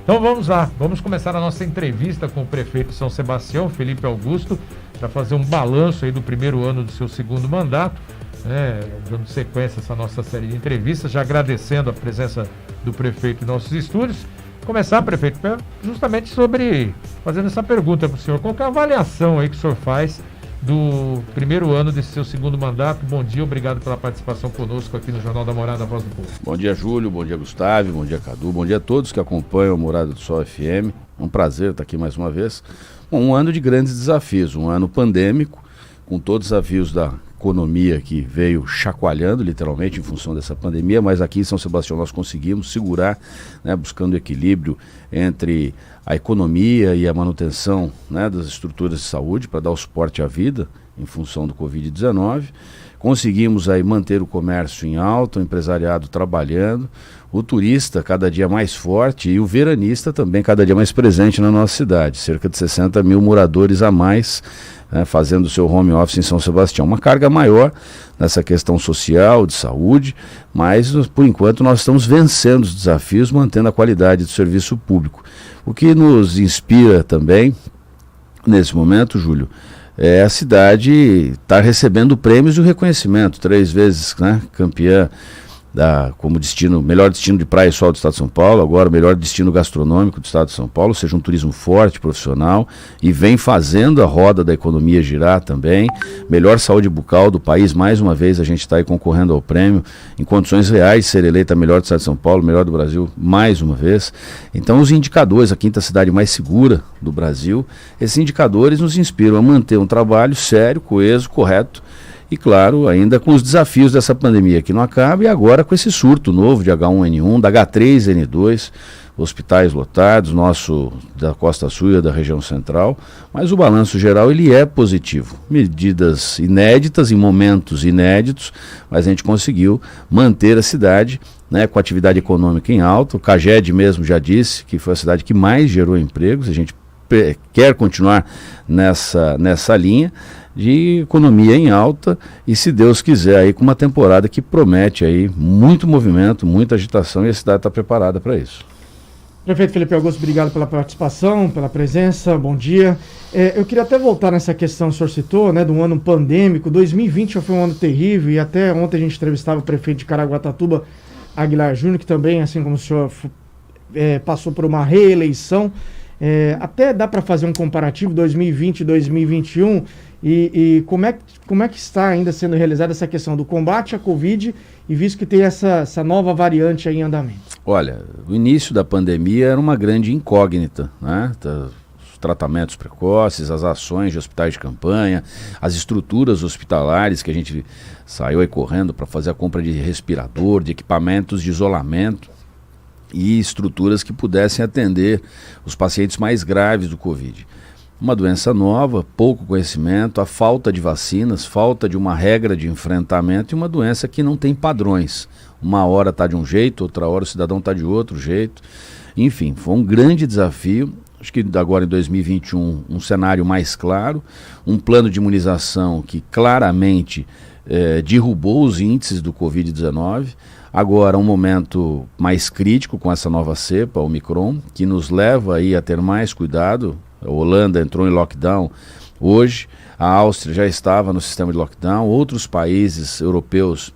Então vamos lá, vamos começar a nossa entrevista com o prefeito de São Sebastião, Felipe Augusto, para fazer um balanço aí do primeiro ano do seu segundo mandato, dando sequência a essa nossa série de entrevistas, já agradecendo a presença do prefeito em nossos estúdios. Começar, prefeito, justamente fazendo essa pergunta para o senhor, qual que é a avaliação aí que o senhor faz do primeiro ano desse seu segundo mandato? Bom dia, obrigado pela participação conosco aqui no Jornal da Morada, Voz do Povo. Bom dia, Júlio, bom dia, Gustavo, bom dia, Cadu, bom dia a todos que acompanham a Morada do Sol FM. É um prazer estar aqui mais uma vez. Bom, um ano de grandes desafios, um ano pandêmico, com todos os desafios da economia que veio chacoalhando literalmente em função dessa pandemia, mas aqui em São Sebastião nós conseguimos segurar, buscando equilíbrio entre a economia e a manutenção, das estruturas de saúde para dar o suporte à vida em função do Covid-19. Conseguimos aí manter o comércio em alta, o empresariado trabalhando, o turista cada dia mais forte e o veranista também cada dia mais presente na nossa cidade. Cerca de 60 mil moradores a mais fazendo o seu home office em São Sebastião. Uma carga maior nessa questão social, de saúde, mas por enquanto nós estamos vencendo os desafios, mantendo a qualidade do serviço público. O que nos inspira também, nesse momento, Júlio, é a cidade estar recebendo prêmios e o reconhecimento, 3 vezes campeã como melhor destino de praia e sol do Estado de São Paulo, agora o melhor destino gastronômico do Estado de São Paulo, ou seja, um turismo forte, profissional, e vem fazendo a roda da economia girar também. Melhor saúde bucal do país, mais uma vez a gente está aí concorrendo ao prêmio, em condições reais de ser eleita a melhor do Estado de São Paulo, melhor do Brasil, mais uma vez. Então os indicadores, a quinta cidade mais segura do Brasil, esses indicadores nos inspiram a manter um trabalho sério, coeso, correto, e claro, ainda com os desafios dessa pandemia que não acaba, e agora com esse surto novo de H1N1, da H3N2, hospitais lotados, da Costa Sul e da região central, mas o balanço geral ele é positivo. Medidas inéditas, em momentos inéditos, mas a gente conseguiu manter a cidade com a atividade econômica em alta. O CAGED mesmo já disse que foi a cidade que mais gerou empregos, a gente quer continuar nessa linha de economia em alta e, se Deus quiser, aí com uma temporada que promete aí muito movimento, muita agitação, e a cidade está preparada para isso. Prefeito Felipe Augusto, obrigado pela participação, pela presença, bom dia. Eu queria até voltar nessa questão que o senhor citou, do ano pandêmico. 2020 já foi um ano terrível, e até ontem a gente entrevistava o prefeito de Caraguatatuba, Aguilar Júnior, que também, assim como o senhor, passou por uma reeleição. Até dá para fazer um comparativo 2020 e 2021, e como é que está ainda sendo realizada essa questão do combate à Covid, e visto que tem essa nova variante aí em andamento? Olha, o início da pandemia era uma grande incógnita, os tratamentos precoces, as ações de hospitais de campanha, as estruturas hospitalares que a gente saiu aí correndo para fazer a compra de respirador, de equipamentos de isolamento, e estruturas que pudessem atender os pacientes mais graves do Covid. Uma doença nova, pouco conhecimento, a falta de vacinas, falta de uma regra de enfrentamento, e uma doença que não tem padrões. Uma hora está de um jeito, outra hora o cidadão está de outro jeito. Enfim, foi um grande desafio. Acho que agora em 2021 um cenário mais claro, um plano de imunização que claramente derrubou os índices do Covid-19. Agora um momento mais crítico com essa nova cepa, Omicron, que nos leva aí a ter mais cuidado. A Holanda entrou em lockdown hoje, a Áustria já estava no sistema de lockdown, outros países europeus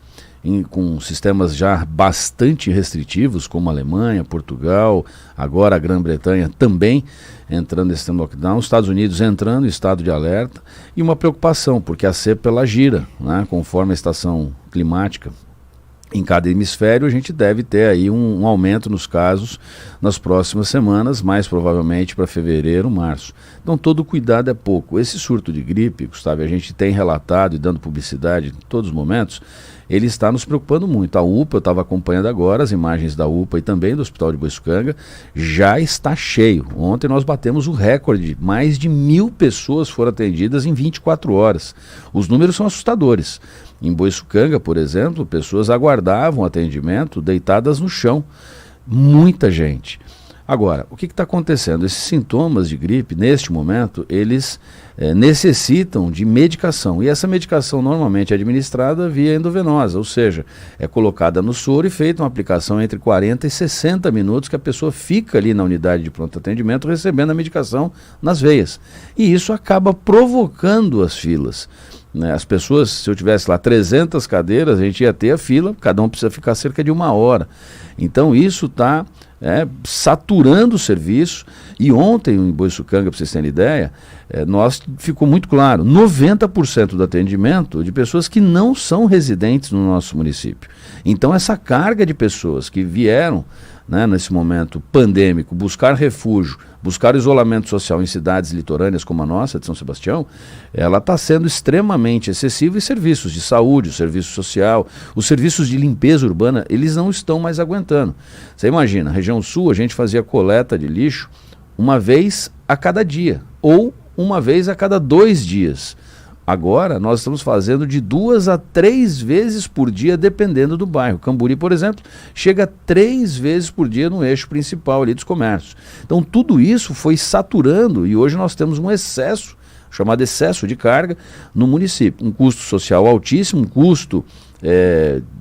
com sistemas já bastante restritivos, como a Alemanha, Portugal, agora a Grã-Bretanha também entrando nesse sistema de lockdown, os Estados Unidos entrando em estado de alerta, e uma preocupação, porque a cepa ela gira, conforme a estação climática. Em cada hemisfério a gente deve ter aí um aumento nos casos nas próximas semanas, mais provavelmente para fevereiro, março. Então todo cuidado é pouco. Esse surto de gripe, Gustavo, a gente tem relatado e dando publicidade em todos os momentos, ele está nos preocupando muito. A UPA, eu estava acompanhando agora as imagens da UPA e também do Hospital de Boiçucanga, já está cheio. Ontem nós batemos o recorde, mais de 1.000 pessoas foram atendidas em 24 horas. Os números são assustadores. Em Boiçucanga, por exemplo, pessoas aguardavam atendimento deitadas no chão. Muita gente. Agora, o que está acontecendo? Esses sintomas de gripe, neste momento, eles necessitam de medicação. E essa medicação normalmente é administrada via endovenosa, ou seja, é colocada no soro e feita uma aplicação entre 40 e 60 minutos que a pessoa fica ali na unidade de pronto atendimento recebendo a medicação nas veias. E isso acaba provocando as filas. As pessoas, se eu tivesse lá 300 cadeiras, a gente ia ter a fila, cada um precisa ficar cerca de 1 hora. Então isso está saturando o serviço. E ontem, em Boiçucanga, para vocês terem ideia, ficou muito claro, 90% do atendimento de pessoas que não são residentes no nosso município. Então essa carga de pessoas que vieram, nesse momento pandêmico, buscar refúgio, buscar isolamento social em cidades litorâneas como a nossa, de São Sebastião, ela está sendo extremamente excessiva, e serviços de saúde, o serviço social, os serviços de limpeza urbana, eles não estão mais aguentando. Você imagina, na região sul a gente fazia coleta de lixo uma vez a cada dia, ou uma vez a cada 2 dias. Agora nós estamos fazendo de 2 a 3 vezes por dia, dependendo do bairro. Camburi, por exemplo, chega a 3 vezes por dia no eixo principal ali dos comércios. Então tudo isso foi saturando, e hoje nós temos um excesso, chamado excesso de carga no município. Um custo social altíssimo, um custo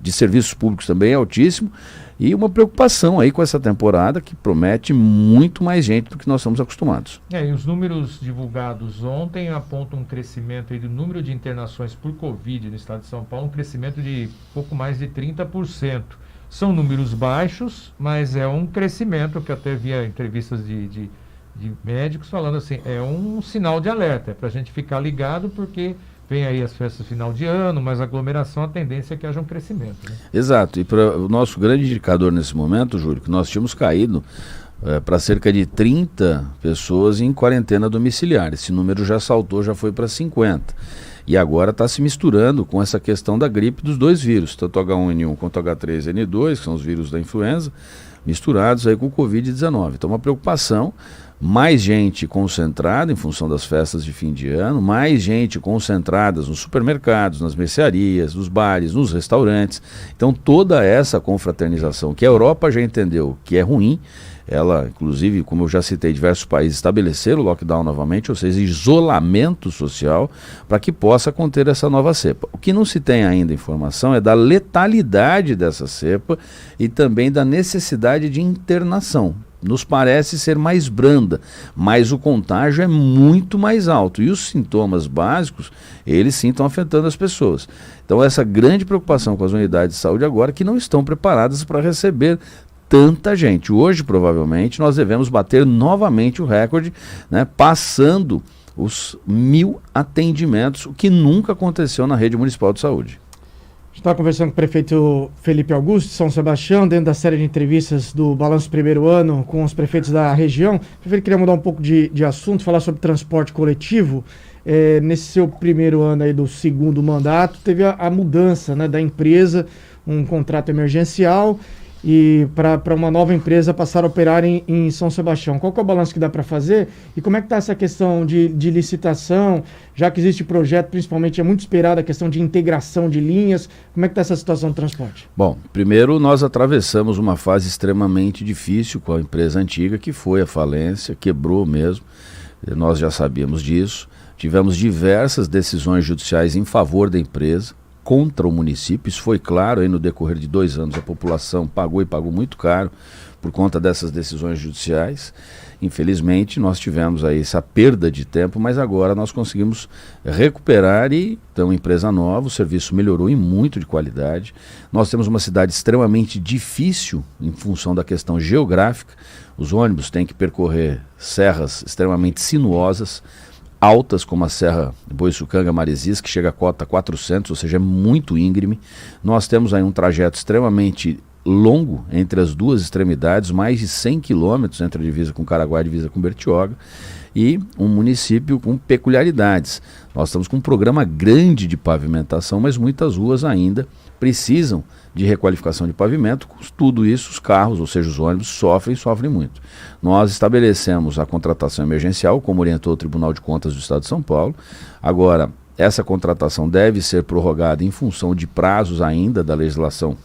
de serviços públicos também altíssimo, e uma preocupação aí com essa temporada que promete muito mais gente do que nós estamos acostumados. E os números divulgados ontem apontam um crescimento aí do número de internações por Covid no estado de São Paulo, um crescimento de pouco mais de 30%. São números baixos, mas é um crescimento que até via entrevistas de médicos falando assim, é um sinal de alerta, é para a gente ficar ligado porque vem aí as festas final de ano, mas aglomeração, a tendência é que haja um crescimento. Né? Exato, e para o nosso grande indicador nesse momento, Júlio, que nós tínhamos caído para cerca de 30 pessoas em quarentena domiciliar. Esse número já saltou, já foi para 50. E agora está se misturando com essa questão da gripe dos 2 vírus, tanto H1N1 quanto H3N2, que são os vírus da influenza, misturados aí com o Covid-19. Então uma preocupação, mais gente concentrada em função das festas de fim de ano, mais gente concentrada nos supermercados, nas mercearias, nos bares, nos restaurantes. Então toda essa confraternização que a Europa já entendeu que é ruim, ela, inclusive, como eu já citei, diversos países estabeleceram o lockdown novamente, ou seja, isolamento social, para que possa conter essa nova cepa. O que não se tem ainda informação é da letalidade dessa cepa e também da necessidade de internação. Nos parece ser mais branda, mas o contágio é muito mais alto. E os sintomas básicos, eles sim estão afetando as pessoas. Então essa grande preocupação com as unidades de saúde agora, que não estão preparadas para receber tanta gente. Hoje, provavelmente, nós devemos bater novamente o recorde, passando os 1.000 atendimentos, o que nunca aconteceu na rede municipal de saúde. A gente está conversando com o prefeito Felipe Augusto de São Sebastião, dentro da série de entrevistas do Balanço Primeiro Ano com os prefeitos da região. O prefeito queria mudar um pouco de assunto, falar sobre transporte coletivo. Nesse seu primeiro ano aí do segundo mandato, teve a mudança da empresa, um contrato emergencial, e para uma nova empresa passar a operar em São Sebastião. Qual que é o balanço que dá para fazer? E como é que está essa questão de licitação, já que existe projeto, principalmente é muito esperada a questão de integração de linhas, como é que está essa situação do transporte? Bom, primeiro nós atravessamos uma fase extremamente difícil com a empresa antiga, que foi a falência, quebrou mesmo, nós já sabíamos disso, tivemos diversas decisões judiciais em favor da empresa, contra o município. Isso foi claro aí no decorrer de 2 anos, a população pagou muito caro por conta dessas decisões judiciais. Infelizmente nós tivemos aí essa perda de tempo, mas agora nós conseguimos recuperar e então empresa nova, o serviço melhorou em muito de qualidade. Nós temos uma cidade extremamente difícil em função da questão geográfica, os ônibus têm que percorrer serras extremamente sinuosas, altas, como a Serra Boiçucanga Maresias, que chega a cota 400, ou seja, é muito íngreme. Nós temos aí um trajeto extremamente longo entre as duas extremidades, mais de 100 quilômetros entre a divisa com Caraguá e a divisa com Bertioga, e um município com peculiaridades. Nós estamos com um programa grande de pavimentação, mas muitas ruas ainda precisam de requalificação de pavimento. Tudo isso, os carros, ou seja, os ônibus, sofrem muito. Nós estabelecemos a contratação emergencial, como orientou o Tribunal de Contas do Estado de São Paulo. Agora, essa contratação deve ser prorrogada em função de prazos ainda da legislação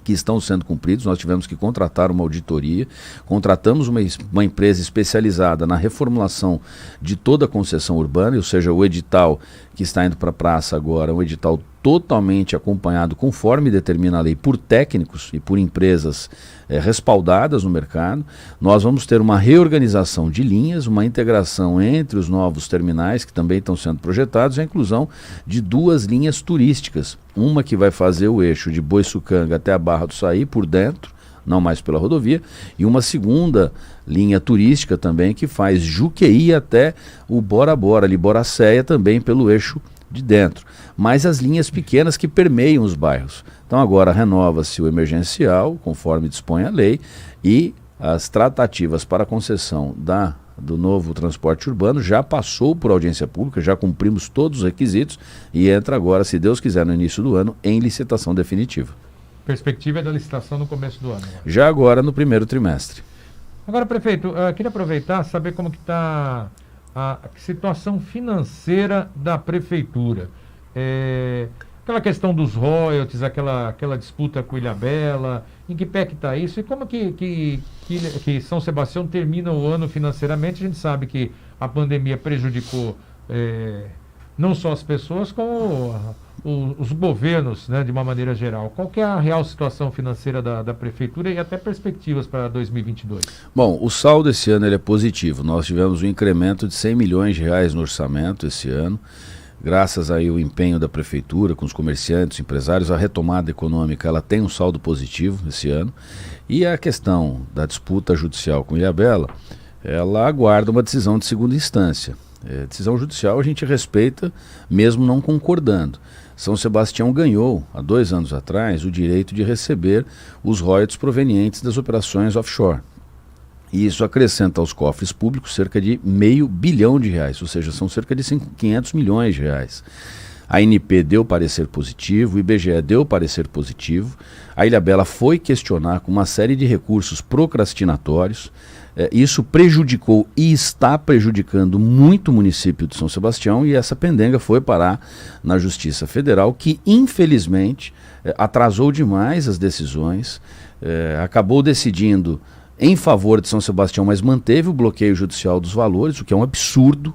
que estão sendo cumpridos. Nós tivemos que contratar uma auditoria, contratamos uma empresa especializada na reformulação de toda a concessão urbana, ou seja, o edital que está indo para a praça agora, um edital totalmente acompanhado, conforme determina a lei, por técnicos e por empresas respaldadas no mercado. Nós vamos ter uma reorganização de linhas, uma integração entre os novos terminais que também estão sendo projetados, e a inclusão de 2 linhas turísticas. Uma que vai fazer o eixo de Boiçucanga até a Barra do Saí por dentro, não mais pela rodovia, e uma segunda linha turística também que faz Juqueí até o Bora Bora, ali Boracéia, também pelo eixo de dentro. Mas as linhas pequenas que permeiam os bairros. Então agora renova-se o emergencial, conforme dispõe a lei, e as tratativas para a concessão do novo transporte urbano já passou por audiência pública, já cumprimos todos os requisitos e entra agora, se Deus quiser, no início do ano, em licitação definitiva. Perspectiva é da licitação no começo do ano. Já agora no primeiro trimestre. Agora, prefeito, queria aproveitar, saber como que está a situação financeira da prefeitura. Aquela questão dos royalties, aquela disputa com Ilhabela, em que pé que está isso? E como que São Sebastião termina o ano financeiramente? A gente sabe que a pandemia prejudicou não só as pessoas, como os governos, né, de uma maneira geral. Qual que é a real situação financeira da prefeitura e até perspectivas para 2022? Bom, o saldo esse ano ele é positivo. Nós tivemos um incremento de R$100 milhões no orçamento esse ano. Graças aí ao empenho da prefeitura, com os comerciantes, empresários, a retomada econômica ela tem um saldo positivo esse ano. E a questão da disputa judicial com Ilhabela, ela aguarda uma decisão de segunda instância. Decisão judicial a gente respeita, mesmo não concordando. São Sebastião ganhou, há 2 anos atrás, o direito de receber os royalties provenientes das operações offshore. E isso acrescenta aos cofres públicos cerca de R$500 bilhão, ou seja, são cerca de 500 milhões de reais. A ANP deu parecer positivo, o IBGE deu parecer positivo, a Ilhabela foi questionar com uma série de recursos procrastinatórios. Isso prejudicou e está prejudicando muito o município de São Sebastião, e essa pendenga foi parar na Justiça Federal, que infelizmente atrasou demais as decisões, acabou decidindo em favor de São Sebastião, mas manteve o bloqueio judicial dos valores, o que é um absurdo,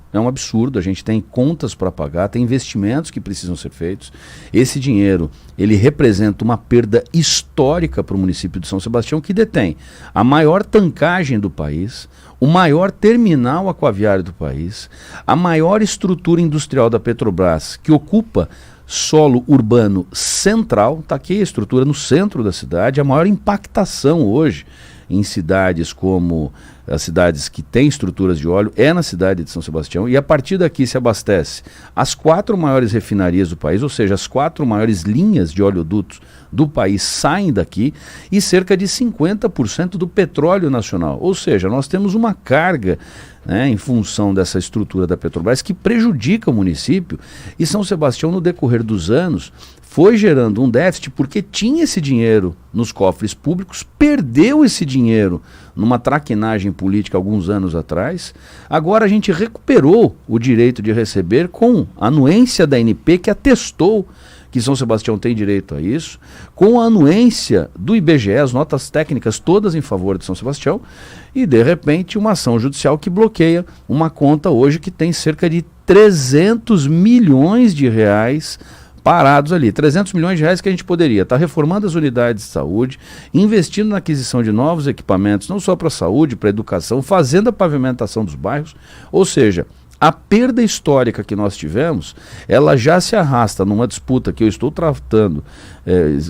a gente tem contas para pagar, tem investimentos que precisam ser feitos. Esse dinheiro, ele representa uma perda histórica para o município de São Sebastião, que detém a maior tancagem do país, o maior terminal aquaviário do país, a maior estrutura industrial da Petrobras, que ocupa solo urbano central, está aqui a estrutura no centro da cidade, a maior impactação hoje em cidades como as cidades que têm estruturas de óleo é na cidade de São Sebastião, e a partir daqui se abastece as 4 maiores refinarias do país, ou seja, as 4 maiores linhas de oleodutos do país saem daqui, e cerca de 50% do petróleo nacional, ou seja, nós temos uma carga, né, em função dessa estrutura da Petrobras que prejudica o município, e São Sebastião no decorrer dos anos foi gerando um déficit porque tinha esse dinheiro nos cofres públicos, perdeu esse dinheiro numa traquinagem política alguns anos atrás. Agora a gente recuperou o direito de receber com a anuência da ANP, que atestou que São Sebastião tem direito a isso, com a anuência do IBGE, as notas técnicas todas em favor de São Sebastião, e de repente uma ação judicial que bloqueia uma conta hoje que tem cerca de 300 milhões de reais parados ali, 300 milhões de reais que a gente poderia estar reformando as unidades de saúde, investindo na aquisição de novos equipamentos, não só para a saúde, para a educação, fazendo a pavimentação dos bairros, ou seja, a perda histórica que nós tivemos, ela já se arrasta numa disputa que eu estou tratando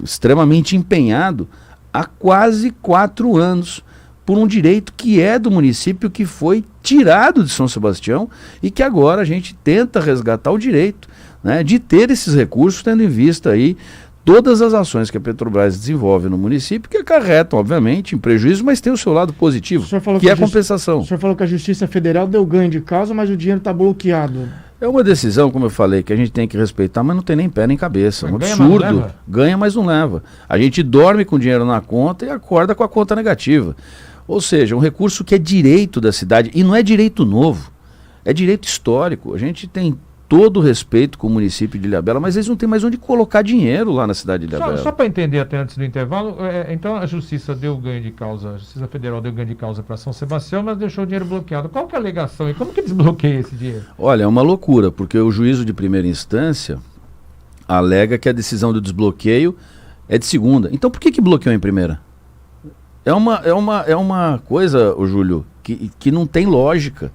extremamente empenhado há quase 4 anos, por um direito que é do município, que foi tirado de São Sebastião e que agora a gente tenta resgatar o direito, né, de ter esses recursos, tendo em vista aí todas as ações que a Petrobras desenvolve no município, que acarretam, obviamente, em prejuízo, mas tem o seu lado positivo, que é a compensação. O senhor falou que a Justiça Federal deu ganho de causa, mas o dinheiro está bloqueado. É uma decisão, como eu falei, que a gente tem que respeitar, mas não tem nem pé nem cabeça. É um absurdo. Ganha, mas não leva. A gente dorme com dinheiro na conta e acorda com a conta negativa. Ou seja, um recurso que é direito da cidade, e não é direito novo, é direito histórico. A gente tem todo respeito com o município de Ilhabela, mas eles não têm mais onde colocar dinheiro lá na cidade de Ilhabela. Só para entender até antes do intervalo, então a Justiça deu ganho de causa, a Justiça Federal deu ganho de causa para São Sebastião, mas deixou o dinheiro bloqueado. Qual que é a alegação e como que desbloqueia esse dinheiro? Olha, é uma loucura, porque o juízo de primeira instância alega que a decisão do desbloqueio é de segunda. Então por que bloqueou em primeira? É uma coisa, Júlio, que não tem lógica.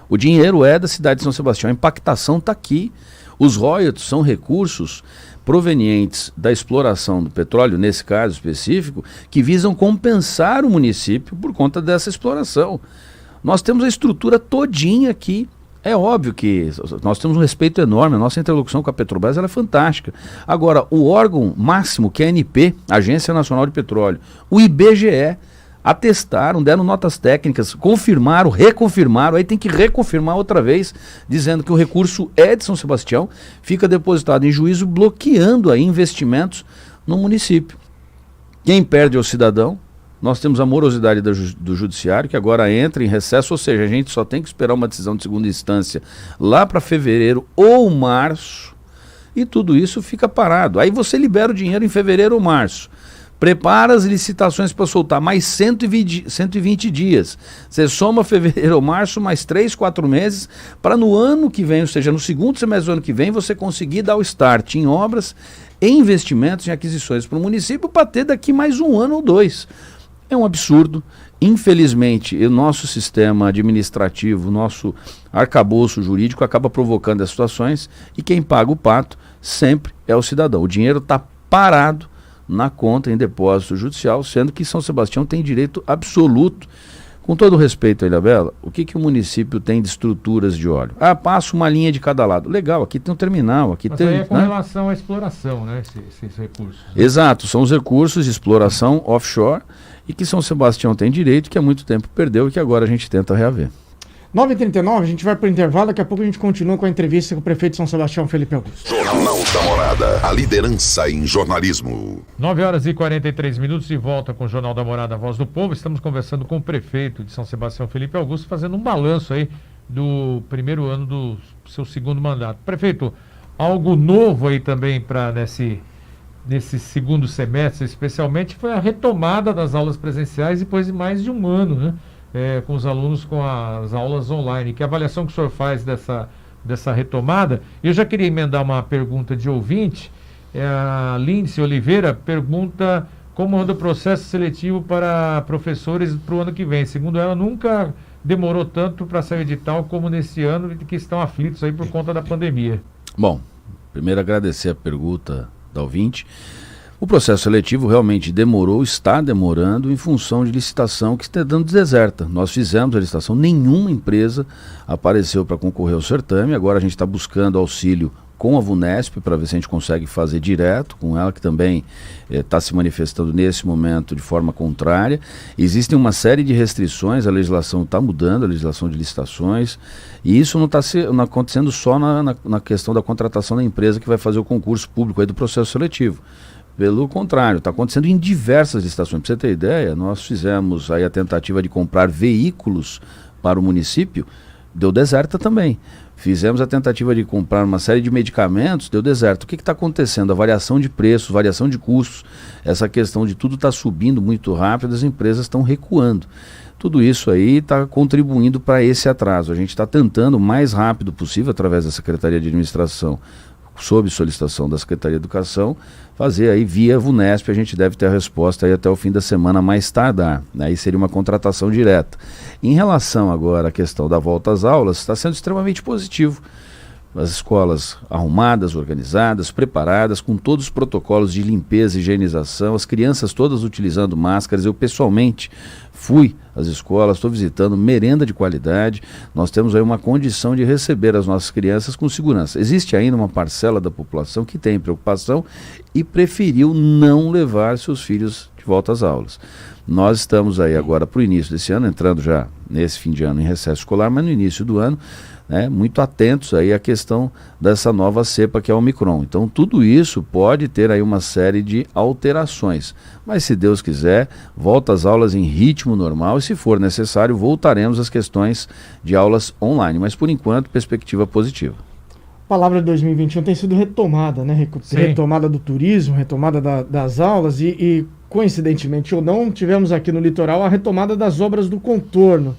O dinheiro é da cidade de São Sebastião, a impactação está aqui. Os royalties são recursos provenientes da exploração do petróleo, nesse caso específico, que visam compensar o município por conta dessa exploração. Nós temos a estrutura todinha aqui. É óbvio que nós temos um respeito enorme, a nossa interlocução com a Petrobras ela é fantástica. Agora, o órgão máximo, que é a ANP, Agência Nacional de Petróleo, o IBGE, atestaram, deram notas técnicas, confirmaram, reconfirmaram, aí tem que reconfirmar outra vez, dizendo que o recurso é de São Sebastião, fica depositado em juízo, bloqueando aí investimentos no município. Quem perde é o cidadão. Nós temos a morosidade do judiciário, que agora entra em recesso, ou seja, a gente só tem que esperar uma decisão de segunda instância lá para fevereiro ou março, e tudo isso fica parado. Aí você libera o dinheiro em fevereiro ou março. Prepara as licitações para soltar mais 120 dias. Você soma fevereiro ou março, mais 3, 4 meses, para no ano que vem, ou seja, no segundo semestre do ano que vem, você conseguir dar o start em obras, em investimentos, em aquisições para o município, para ter daqui mais 1 ano ou 2. É um absurdo. Infelizmente, o nosso sistema administrativo, o nosso arcabouço jurídico acaba provocando as situações e quem paga o pato sempre é o cidadão. O dinheiro está parado na conta em depósito judicial, sendo que São Sebastião tem direito absoluto. Com todo respeito a Ilhabela, o que o município tem de estruturas de óleo? Passa uma linha de cada lado. Legal, aqui tem um terminal, aqui mas tem... aí é com relação à exploração, né, esses recursos. Exato, são os recursos de exploração offshore e que São Sebastião tem direito, que há muito tempo perdeu e que agora a gente tenta reaver. 9h39, a gente vai para o intervalo, daqui a pouco a gente continua com a entrevista com o prefeito de São Sebastião, Felipe Augusto. Jornal da Morada, a liderança em jornalismo. 9h43, de volta com o Jornal da Morada, a Voz do Povo. Estamos conversando com o prefeito de São Sebastião, Felipe Augusto, fazendo um balanço aí do primeiro ano do seu segundo mandato. Prefeito, algo novo aí também para nesse segundo semestre, especialmente, foi a retomada das aulas presenciais depois de mais de 1 ano, né? Com os alunos com as aulas online. Que avaliação que o senhor faz dessa retomada? Eu já queria emendar uma pergunta de ouvinte. A Lindsay Oliveira pergunta como anda o processo seletivo para professores para o ano que vem. Segundo ela, nunca demorou tanto para sair edital como nesse ano, que estão aflitos aí por conta da pandemia. Bom, primeiro agradecer a pergunta da ouvinte. O processo seletivo realmente demorou, está demorando em função de licitação que está dando deserta. Nós fizemos a licitação, nenhuma empresa apareceu para concorrer ao certame, agora a gente está buscando auxílio com a VUNESP para ver se a gente consegue fazer direto com ela, que também está se manifestando nesse momento de forma contrária. Existem uma série de restrições, a legislação está mudando, a legislação de licitações, e isso não está acontecendo só na questão da contratação da empresa que vai fazer o concurso público aí do processo seletivo. Pelo contrário, está acontecendo em diversas licitações. Para você ter ideia, nós fizemos aí a tentativa de comprar veículos para o município, deu deserta também. Fizemos a tentativa de comprar uma série de medicamentos, deu deserto. O que está acontecendo? A variação de preços, variação de custos, essa questão de tudo está subindo muito rápido, as empresas estão recuando. Tudo isso aí está contribuindo para esse atraso. A gente está tentando o mais rápido possível, através da Secretaria de Administração, sob solicitação da Secretaria de Educação, fazer aí via VUNESP. A gente deve ter a resposta aí até o fim da semana mais tardar. Aí seria uma contratação direta. Em relação agora à questão da volta às aulas, está sendo extremamente positivo. As escolas arrumadas, organizadas, preparadas, com todos os protocolos de limpeza e higienização, as crianças todas utilizando máscaras. Eu pessoalmente fui às escolas, estou visitando, merenda de qualidade. Nós temos aí uma condição de receber as nossas crianças com segurança. Existe ainda uma parcela da população que tem preocupação e preferiu não levar seus filhos de volta às aulas. Nós estamos aí agora para o início desse ano, entrando já nesse fim de ano em recesso escolar, mas no início do ano, muito atentos aí à questão dessa nova cepa que é o Omicron. Então tudo isso pode ter aí uma série de alterações, mas se Deus quiser, volta às aulas em ritmo normal e se for necessário voltaremos às questões de aulas online, mas por enquanto perspectiva positiva. palavra de 2021 tem sido retomada, né? Sim. Retomada do turismo, retomada das aulas e, coincidentemente ou não, tivemos aqui no litoral a retomada das obras do contorno.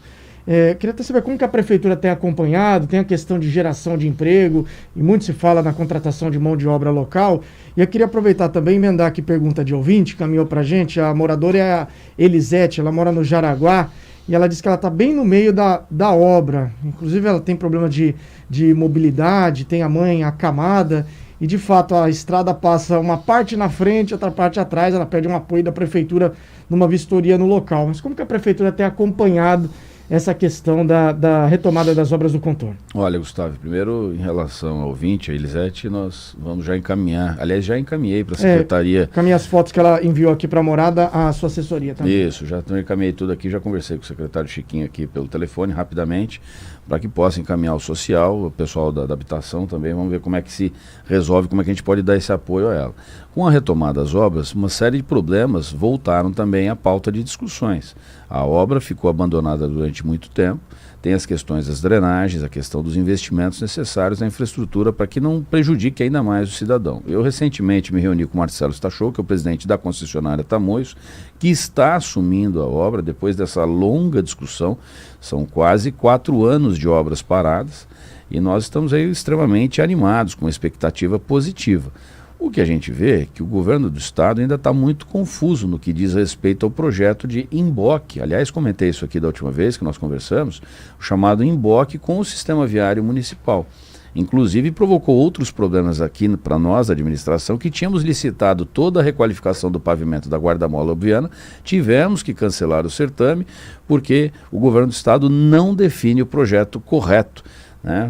Queria até saber como que a prefeitura tem acompanhado, tem a questão de geração de emprego, e muito se fala na contratação de mão de obra local. E eu queria aproveitar também e emendar aqui pergunta de ouvinte, caminhou pra gente, a moradora é a Elisete, ela mora no Jaraguá, e ela disse que ela está bem no meio da obra. Inclusive ela tem problema de mobilidade, tem a mãe acamada, e de fato a estrada passa uma parte na frente, outra parte atrás, ela pede um apoio da prefeitura numa vistoria no local. Mas como que a prefeitura tem acompanhado essa questão da retomada das obras do contorno? Olha, Gustavo, primeiro em relação ao ouvinte, a Elisete, nós vamos já encaminhar, aliás, já encaminhei para a secretaria. Encaminhei as fotos que ela enviou aqui para a morada, a sua assessoria também. Isso, já encaminhei tudo aqui, já conversei com o secretário Chiquinho aqui pelo telefone, rapidamente, para que possa encaminhar o social, o pessoal da habitação também, vamos ver como é que se resolve, como é que a gente pode dar esse apoio a ela. Com a retomada das obras, uma série de problemas voltaram também à pauta de discussões. A obra ficou abandonada durante muito tempo, tem as questões das drenagens, a questão dos investimentos necessários na infraestrutura para que não prejudique ainda mais o cidadão. Eu recentemente me reuni com o Marcelo Stachou, que é o presidente da concessionária Tamoios, que está assumindo a obra depois dessa longa discussão. São quase 4 anos de obras paradas e nós estamos aí extremamente animados, com uma expectativa positiva. O que a gente vê é que o governo do estado ainda está muito confuso no que diz respeito ao projeto de emboque. Aliás, comentei isso aqui da última vez que nós conversamos, o chamado emboque com o sistema viário municipal. Inclusive provocou outros problemas aqui para nós, da administração, que tínhamos licitado toda a requalificação do pavimento da Guarda-Mola Obiana, tivemos que cancelar o certame porque o governo do estado não define o projeto correto.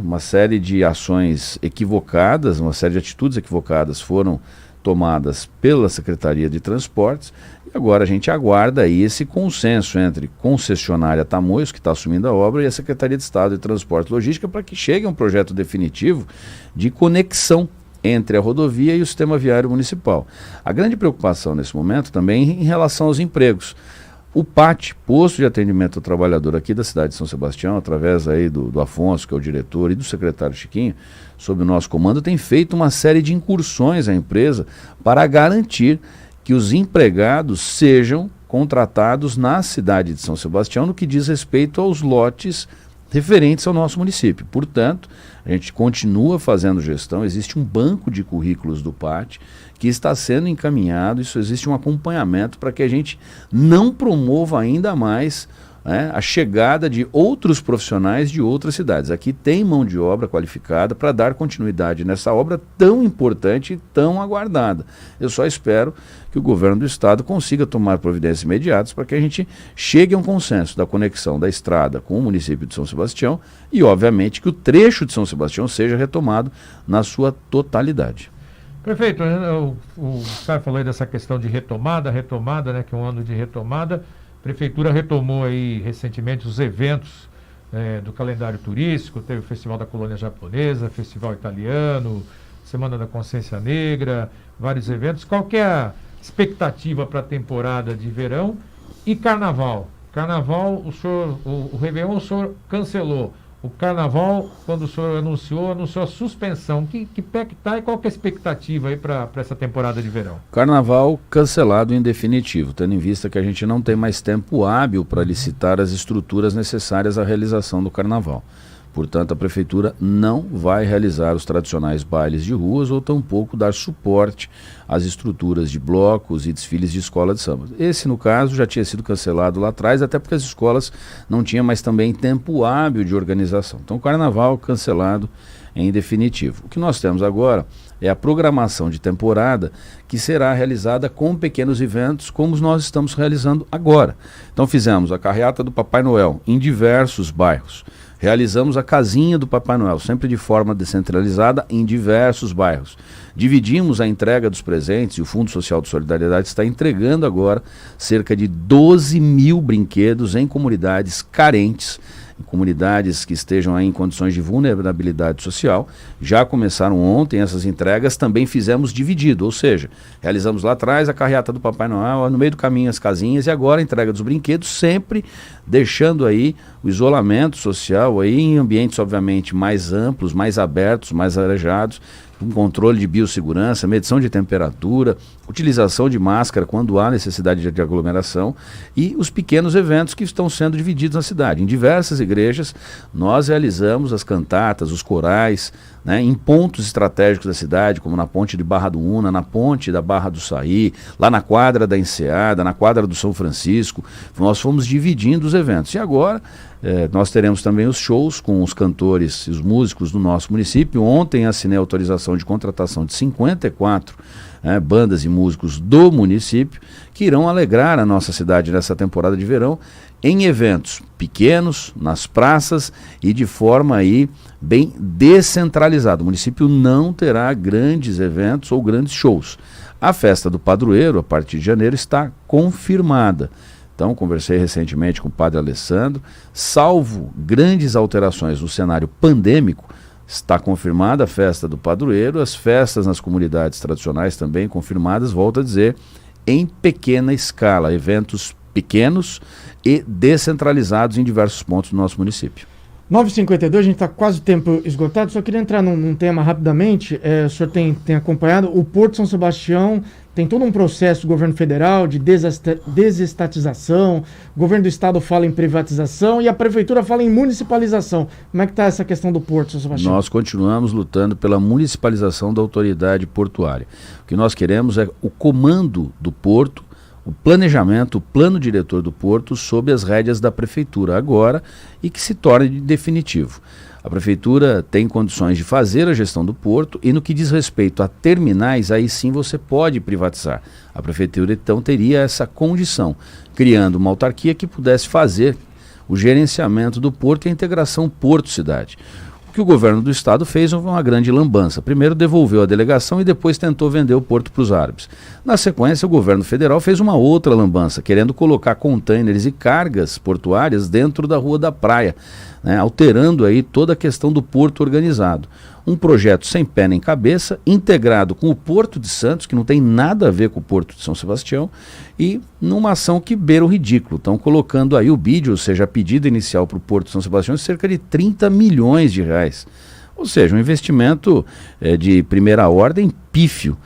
Uma série de ações equivocadas, uma série de atitudes equivocadas foram tomadas pela Secretaria de Transportes e agora a gente aguarda aí esse consenso entre concessionária Tamoios, que está assumindo a obra, e a Secretaria de Estado de Transporte e Logística para que chegue a um projeto definitivo de conexão entre a rodovia e o sistema viário municipal. A grande preocupação nesse momento também em relação aos empregos. O PAT, Posto de Atendimento ao Trabalhador aqui da cidade de São Sebastião, através aí do Afonso, que é o diretor, e do secretário Chiquinho, sob o nosso comando, tem feito uma série de incursões à empresa para garantir que os empregados sejam contratados na cidade de São Sebastião no que diz respeito aos lotes referentes ao nosso município. Portanto, a gente continua fazendo gestão, existe um banco de currículos do PAT que está sendo encaminhado, isso existe um acompanhamento para que a gente não promova ainda mais a chegada de outros profissionais de outras cidades. Aqui tem mão de obra qualificada para dar continuidade nessa obra tão importante e tão aguardada. Eu só espero que o governo do estado consiga tomar providências imediatas para que a gente chegue a um consenso da conexão da estrada com o município de São Sebastião e, obviamente, que o trecho de São Sebastião seja retomado na sua totalidade. Prefeito, o senhor falou aí dessa questão de retomada, né, que é um ano de retomada. A Prefeitura retomou aí recentemente os eventos do calendário turístico, teve o Festival da Colônia Japonesa, Festival Italiano, Semana da Consciência Negra, vários eventos. Qual que é a expectativa para a temporada de verão e Carnaval? Carnaval, o Réveillon o senhor cancelou. O Carnaval, quando o senhor anunciou a suspensão. Que pé que está e qual que é a expectativa aí para essa temporada de verão? Carnaval cancelado em definitivo, tendo em vista que a gente não tem mais tempo hábil para licitar as estruturas necessárias à realização do Carnaval. Portanto, a Prefeitura não vai realizar os tradicionais bailes de ruas ou tampouco dar suporte às estruturas de blocos e desfiles de escola de samba. Esse, no caso, já tinha sido cancelado lá atrás, até porque as escolas não tinham mais também tempo hábil de organização. Então, o Carnaval cancelado em definitivo. O que nós temos agora é a programação de temporada que será realizada com pequenos eventos como nós estamos realizando agora. Então, fizemos a carreata do Papai Noel em diversos bairros. Realizamos a casinha do Papai Noel, sempre de forma descentralizada, em diversos bairros. Dividimos a entrega dos presentes e o Fundo Social de Solidariedade está entregando agora cerca de 12 mil brinquedos em comunidades carentes em comunidades que estejam aí em condições de vulnerabilidade social. Já começaram ontem essas entregas, também fizemos dividido, ou seja, realizamos lá atrás a carreata do Papai Noel, no meio do caminho as casinhas, e agora a entrega dos brinquedos, sempre deixando aí o isolamento social aí em ambientes obviamente mais amplos, mais abertos, mais arejados, um controle de biossegurança, medição de temperatura, utilização de máscara quando há necessidade de aglomeração e os pequenos eventos que estão sendo divididos na cidade. Em diversas igrejas nós realizamos as cantatas, os corais, né, em pontos estratégicos da cidade, como na ponte de Barra do Una, na ponte da Barra do Saí, lá na quadra da Enseada, na quadra do São Francisco. Nós fomos dividindo os eventos. E agora nós teremos também os shows com os cantores e os músicos do nosso município. Ontem assinei a autorização de contratação de 54 bandas e músicos do município que irão alegrar a nossa cidade nessa temporada de verão em eventos pequenos, nas praças e de forma aí bem descentralizada. O município não terá grandes eventos ou grandes shows. A festa do padroeiro, a partir de janeiro, está confirmada. Então, conversei recentemente com o padre Alessandro, salvo grandes alterações no cenário pandêmico, está confirmada a festa do padroeiro, as festas nas comunidades tradicionais também confirmadas, volto a dizer, em pequena escala, eventos pequenos e descentralizados em diversos pontos do nosso município. 9h52, a gente está quase o tempo esgotado, só queria entrar num tema rapidamente. O senhor tem acompanhado, o Porto de São Sebastião tem todo um processo do governo federal de desestatização, o governo do estado fala em privatização e a prefeitura fala em municipalização. Como é que está essa questão do Porto de São Sebastião? Nós continuamos lutando pela municipalização da autoridade portuária. O que nós queremos é o comando do porto, o planejamento, o plano diretor do porto sob as rédeas da prefeitura agora e que se torne definitivo. A prefeitura tem condições de fazer a gestão do porto e no que diz respeito a terminais, aí sim você pode privatizar. A prefeitura então teria essa condição, criando uma autarquia que pudesse fazer o gerenciamento do porto e a integração porto-cidade. O que o governo do estado fez foi uma grande lambança. Primeiro devolveu a delegação e depois tentou vender o porto para os árabes. Na sequência, o governo federal fez uma outra lambança, querendo colocar contêineres e cargas portuárias dentro da Rua da Praia, né, alterando aí toda a questão do porto organizado. Um projeto sem pé nem cabeça, integrado com o Porto de Santos, que não tem nada a ver com o Porto de São Sebastião, e numa ação que beira o ridículo. Estão colocando aí o bid, ou seja, a pedida inicial para o Porto de São Sebastião, de cerca de 30 milhões de reais. Ou seja, um investimento de primeira ordem pífio.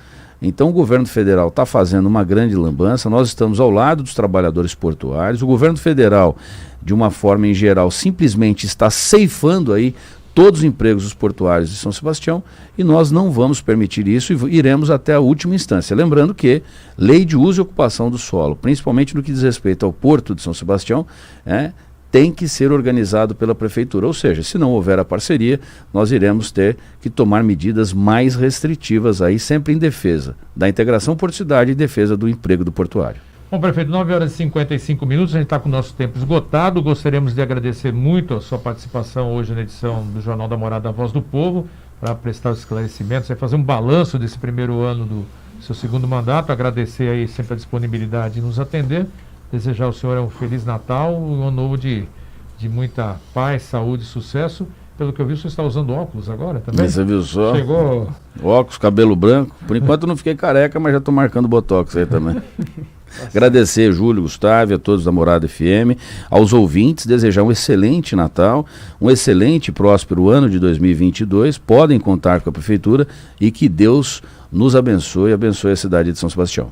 Então o governo federal está fazendo uma grande lambança, nós estamos ao lado dos trabalhadores portuários, o governo federal, de uma forma em geral, simplesmente está ceifando aí todos os empregos dos portuários de São Sebastião e nós não vamos permitir isso e iremos até a última instância. Lembrando que lei de uso e ocupação do solo, principalmente no que diz respeito ao Porto de São Sebastião, tem que ser organizado pela prefeitura, ou seja, se não houver a parceria, nós iremos ter que tomar medidas mais restritivas aí, sempre em defesa da integração porto-cidade e defesa do emprego do portuário. Bom, prefeito, 9h55, a gente está com o nosso tempo esgotado. Gostaríamos de agradecer muito a sua participação hoje na edição do Jornal da Morada, a Voz do Povo, para prestar os esclarecimentos, fazer um balanço desse primeiro ano do seu segundo mandato, agradecer aí sempre a disponibilidade de nos atender, desejar ao senhor um Feliz Natal, um ano novo de muita paz, saúde e sucesso. Pelo que eu vi, o senhor está usando óculos agora também? Você viu só? Chegou... Óculos, cabelo branco. Por enquanto eu não fiquei careca, mas já estou marcando botox aí também. Agradecer Júlio, Gustavo, a todos da Morada FM, aos ouvintes, desejar um excelente Natal, um excelente e próspero ano de 2022, podem contar com a Prefeitura e que Deus nos abençoe e abençoe a cidade de São Sebastião.